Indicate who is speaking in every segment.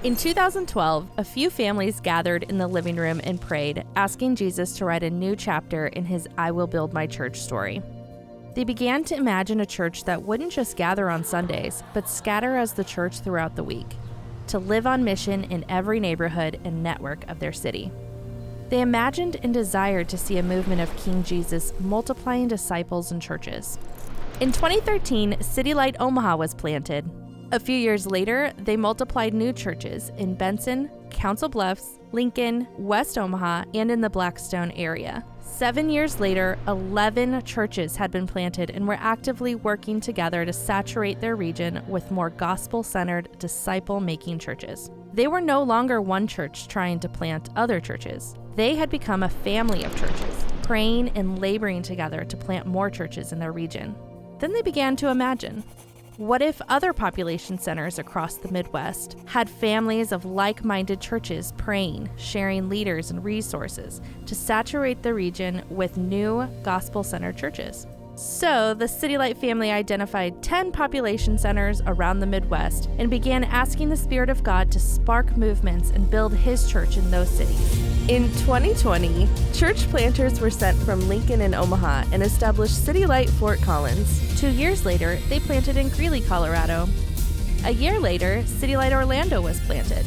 Speaker 1: In 2012, a few families gathered in the living room and prayed, asking Jesus to write a new chapter in his I Will Build My Church story. They began to imagine a church that wouldn't just gather on Sundays, but scatter as the church throughout the week, to live on mission in every neighborhood and network of their city. They imagined and desired to see a movement of King Jesus multiplying disciples and churches. In 2013, Citylight Omaha was planted. A few years later, they multiplied new churches in Benson, Council Bluffs, Lincoln, West Omaha, and in the Blackstone area. 7 years later, 11 churches had been planted and were actively working together to saturate their region with more gospel-centered, disciple-making churches. They were no longer one church trying to plant other churches. They had become a family of churches, praying and laboring together to plant more churches in their region. Then they began to imagine, what if other population centers across the Midwest had families of like-minded churches praying, sharing leaders and resources to saturate the region with new gospel-centered churches? So the Citylight family identified 10 population centers around the Midwest and began asking the Spirit of God to spark movements and build His church in those cities.
Speaker 2: In 2020, church planters were sent from Lincoln and Omaha and established Citylight Fort Collins.
Speaker 1: 2 years later, they planted in Greeley, Colorado. A year later, Citylight Orlando was planted.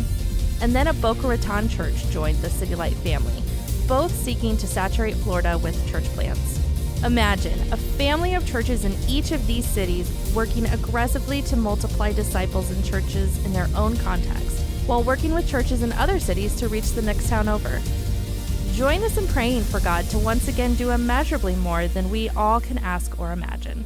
Speaker 1: And then a Boca Raton church joined the Citylight family, both seeking to saturate Florida with church plants. Imagine a family of churches in each of these cities working aggressively to multiply disciples and churches in their own context, while working with churches in other cities to reach the next town over. Join us in praying for God to once again do immeasurably more than we all can ask or imagine.